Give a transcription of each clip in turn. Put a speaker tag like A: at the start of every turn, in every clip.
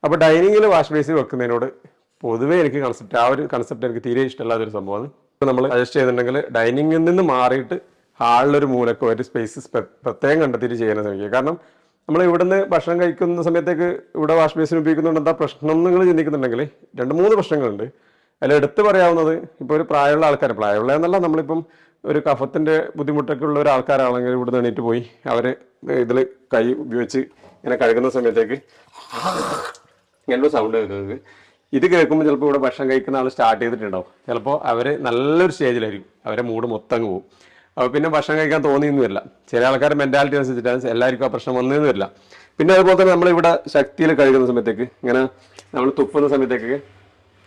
A: അപ്പോൾ ഡൈനിങ്ങിൽ wash basin വെക്കുന്നതിനോട് പൊതുവേ എനിക്ക് കൺസെപ്റ്റ് എനിക്ക് തീരെ ഇഷ്ടമല്ലാത്തൊരു സംഭവമാണ്. ഇപ്പോൾ നമ്മൾ സജസ്റ്റ് ചെയ്തിട്ടുണ്ടെങ്കിൽ ഡൈനിങ്ങിൽ നിന്ന് മാറിയിട്ട് ഹാളിലൊരു മൂലക്കോ ഒരു സ്പേസ് പ്രത്യേകം കണ്ടെത്തിയിട്ട് ചെയ്യാൻ ശ്രമിക്കുക. കാരണം നമ്മൾ ഇവിടുന്ന് ഭക്ഷണം കഴിക്കുന്ന സമയത്തേക്ക് ഇവിടെ വാഷ് ബേസിൻ ഉപയോഗിക്കുന്നുണ്ട് എന്താ പ്രശ്നം എന്ന് നിങ്ങൾ ചിന്തിക്കുന്നുണ്ടെങ്കിൽ 2-3 പ്രശ്നങ്ങളുണ്ട്. അതിൽ എടുത്ത് പറയാവുന്നത്, ഇപ്പോൾ ഒരു പ്രായമുള്ള ആൾക്കാർ, പ്രായമുള്ള എന്നല്ല, നമ്മളിപ്പം ഒരു കഫത്തിൻ്റെ ബുദ്ധിമുട്ടൊക്കെ ഉള്ള ഒരു ആൾക്കാരാണെങ്കിൽ ഇവിടെ നിന്ന് എണീറ്റ് പോയി അവർ ഇതിൽ കൈ ഉപയോഗിച്ച് ഇങ്ങനെ കഴുകുന്ന സമയത്തേക്ക് ഇങ്ങനൊരു സൗണ്ട് കേൾക്കുന്നത്. ഇത് കേൾക്കുമ്പോൾ ചിലപ്പോൾ ഇവിടെ ഭക്ഷണം കഴിക്കുന്ന ആൾ സ്റ്റാർട്ട് ചെയ്തിട്ടുണ്ടാവും. ചിലപ്പോൾ അവർ നല്ലൊരു സ്റ്റേജിലായിരിക്കും, അവരെ മൂഡ് മൊത്തം അങ്ങ് പോകും. അപ്പോൾ പിന്നെ ഭക്ഷണം കഴിക്കാൻ തോന്നിയെന്ന് വരില്ല. ചില ആൾക്കാർ മെൻറ്റാലിറ്റി അനുസരിച്ചിട്ടാണ് എല്ലാവർക്കും ആ പ്രശ്നം വന്നതെന്ന് വരില്ല. പിന്നെ അതുപോലെ തന്നെ നമ്മളിവിടെ ശക്തിയിൽ കഴുകുന്ന സമയത്തേക്ക് ഇങ്ങനെ നമ്മൾ തുപ്പുന്ന സമയത്തേക്ക്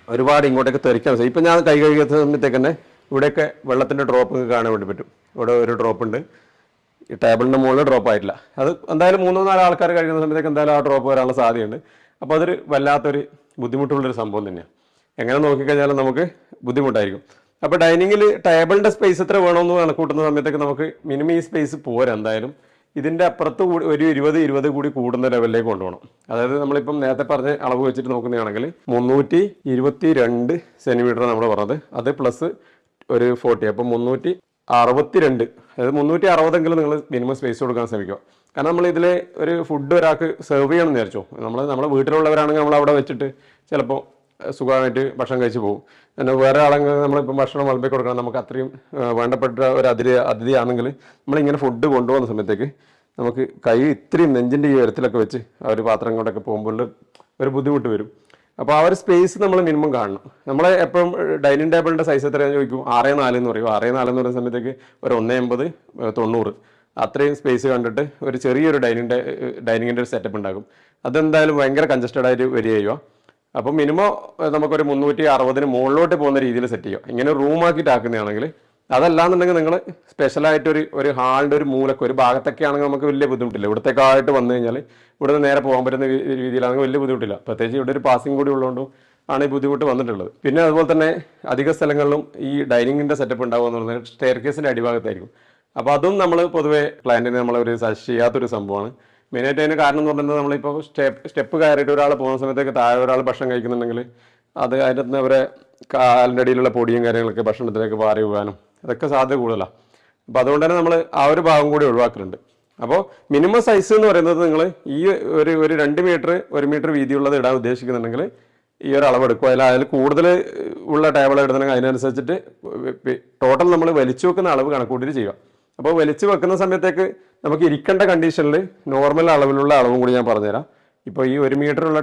A: ഒരുപാട് ഇങ്ങോട്ടേക്ക് തെറിക്കാൻ സാധിക്കും. ഇപ്പം ഞാൻ കൈ കഴുകുന്ന സമയത്തേക്ക് തന്നെ ഇവിടെയൊക്കെ വെള്ളത്തിൻ്റെ ഡ്രോപ്പ് കാണാൻ വേണ്ടി പറ്റും. ഇവിടെ ഒരു ഡ്രോപ്പ് ഉണ്ട്, ഈ ടേബിളിൻ്റെ മുകളിൽ ഡ്രോപ്പ് ആയിട്ടില്ല. അത് എന്തായാലും 3-4 ആൾക്കാർ കഴിക്കുന്ന സമയത്തേക്ക് എന്തായാലും ആ ഡ്രോപ്പ് വരാനുള്ള സാധ്യതയുണ്ട്. അപ്പോൾ അതൊരു വല്ലാത്തൊരു ബുദ്ധിമുട്ടുള്ളൊരു സംഭവം തന്നെയാണ്. എങ്ങനെ നോക്കിക്കഴിഞ്ഞാലും നമുക്ക് ബുദ്ധിമുട്ടായിരിക്കും. അപ്പോൾ ഡൈനിങ്ങിൽ ടേബിളിൻ്റെ സ്പേസ് എത്ര വേണമെന്ന് കണക്കൂട്ടുന്ന സമയത്തേക്ക് നമുക്ക് മിനിമം ഈ സ്പേസ് പോരാ. എന്തായാലും ഇതിൻ്റെ അപ്പുറത്ത് ഒരു 20 കൂടി കൂടുന്ന ലെവലിലേക്ക് കൊണ്ടുപോകണം. അതായത് നമ്മളിപ്പം നേരത്തെ പറഞ്ഞ അളവ് വെച്ചിട്ട് നോക്കുന്നതാണെങ്കിൽ 322 സെൻറ്റിമീറ്റർ നമ്മൾ പറഞ്ഞത്, അത് പ്ലസ് ഒരു 40, അപ്പം 362, അതായത് 360 നിങ്ങൾ മിനിമം സ്പേസ് കൊടുക്കാൻ ശ്രമിക്കുക. കാരണം നമ്മൾ ഇതിൽ ഒരു ഫുഡ് ഒരാൾക്ക് സെർവ് ചെയ്യണമെന്ന് വിചാരിച്ചോ, നമ്മളെ വീട്ടിലുള്ളവരാണെങ്കിൽ നമ്മൾ അവിടെ വെച്ചിട്ട് ചിലപ്പോൾ സുഖമായിട്ട് ഭക്ഷണം കഴിച്ച് പോകും. പിന്നെ വേറെ ആളെങ്കിൽ നമ്മളിപ്പം ഭക്ഷണം വിളമ്പി കൊടുക്കണം, നമുക്ക് അത്രയും വേണ്ടപ്പെട്ട ഒരു അതിഥിയാണെങ്കിൽ നമ്മളിങ്ങനെ ഫുഡ് കൊണ്ടുപോകുന്ന സമയത്തേക്ക് നമുക്ക് കൈ ഇത്രയും നെഞ്ചിൻ്റെ ഈ ഉയരത്തിലൊക്കെ വെച്ച് ആ ഒരു പാത്രം കൊണ്ടൊക്കെ പോകുമ്പോൾ ഒരു ബുദ്ധിമുട്ട് വരും. അപ്പോൾ ആ ഒരു സ്പേസ് നമ്മൾ മിനിമം കാണണം. നമ്മൾ എപ്പോഴും ഡൈനിങ് ടേബിളിൻ്റെ സൈസ് എത്രയാണെന്ന് ചോദിക്കും, 6x4 എന്ന് പറയും. 6x4 എന്ന് പറയുന്ന സമയത്തേക്ക് ഒരു 180 90 അത്രയും സ്പേസ് കണ്ടിട്ട് ഒരു ചെറിയൊരു ഡൈനിങ്ങിൻ്റെ ഒരു സെറ്റപ്പ് ഉണ്ടാകും. അതെന്തായാലും ഭയങ്കര കൺജസ്റ്റഡ് ആയിട്ട് വരിക ചെയ്യുക. അപ്പോൾ മിനിമം നമുക്കൊരു 360 മുകളിലോട്ട് പോകുന്ന രീതിയിൽ സെറ്റ് ചെയ്യുക. ഇങ്ങനെ റൂമാക്കിയിട്ട് ആക്കുന്നതാണെങ്കിൽ. അതല്ലാന്നുണ്ടെങ്കിൽ നിങ്ങൾ സ്പെഷ്യലായിട്ട് ഒരു ഹാളിൻ്റെ ഒരു മൂലക്ക് ഒരു ഭാഗത്തൊക്കെ ആണെങ്കിൽ നമുക്ക് വലിയ ബുദ്ധിമുട്ടില്ല. ഇവിടത്തേക്കായിട്ട് വന്നു കഴിഞ്ഞാൽ ഇവിടെ നിന്ന് നേരെ പോകാൻ പറ്റുന്ന രീതിയിലാണെങ്കിൽ വലിയ ബുദ്ധിമുട്ടില്ല. പ്രത്യേകിച്ച് ഇവിടെ ഒരു പാസിംഗ് കൂടി ഉള്ളതുകൊണ്ടും ആണ് ഈ ബുദ്ധിമുട്ട് വന്നിട്ടുള്ളത്. പിന്നെ അതുപോലെ തന്നെ അധിക സ്ഥലങ്ങളിലും ഈ ഡൈനിങ്ങിൻ്റെ സെറ്റപ്പ് ഉണ്ടാകുക എന്ന് പറഞ്ഞാൽ സ്റ്റെയർ കേസിൻ്റെ അടിഭാഗത്തായിരിക്കും. അപ്പോൾ അതും നമ്മൾ പൊതുവേ ക്ലയൻറ്റിന് നമ്മളൊരു സജസ്റ്റ് ചെയ്യാത്തൊരു സംഭവമാണ്. മെയിനായിട്ട് അതിന് കാരണം എന്ന് പറയുന്നത് നമ്മളിപ്പോൾ സ്റ്റെപ്പ് കയറിയിട്ട് ഒരാൾ പോകുന്ന സമയത്തേക്ക് താഴെ ഒരാൾ ഭക്ഷണം കഴിക്കുന്നുണ്ടെങ്കിൽ അത് അതിൻ്റെ നിന്ന് അവരെ കാലിൻ്റെ അടിയിലുള്ള പൊടിയും കാര്യങ്ങളൊക്കെ ഭക്ഷണത്തിലേക്ക് പാറി പോകാനും അതൊക്കെ സാധ്യത കൂടുതലാണ്. അപ്പോൾ അതുകൊണ്ട് തന്നെ നമ്മൾ ആ ഒരു ഭാഗം കൂടി ഒഴിവാക്കുന്നുണ്ട്. അപ്പോൾ മിനിമം സൈസ് എന്ന് പറയുന്നത് നിങ്ങൾ ഈ ഒരു 2 മീറ്റർ 1 മീറ്റർ വീതിയുള്ളത് ഇടാൻ ഉദ്ദേശിക്കുന്നുണ്ടെങ്കിൽ ഈ ഒരു അളവെടുക്കുക. അതിൽ കൂടുതൽ ഉള്ള ടേബിൾ ഇടുന്നുണ്ടെങ്കിൽ അതിനനുസരിച്ചിട്ട് ടോട്ടൽ നമ്മൾ വലിച്ചു വെക്കുന്ന അളവ് കണക്കൂട്ടിയിട്ട് ചെയ്യുക. അപ്പോൾ വലിച്ചു വെക്കുന്ന സമയത്തേക്ക് നമുക്ക് ഇരിക്കേണ്ട കണ്ടീഷനിൽ നോർമൽ അളവിലുള്ള അളവും കൂടി ഞാൻ പറഞ്ഞുതരാം. ഇപ്പോൾ ഈ 1 മീറ്ററുള്ള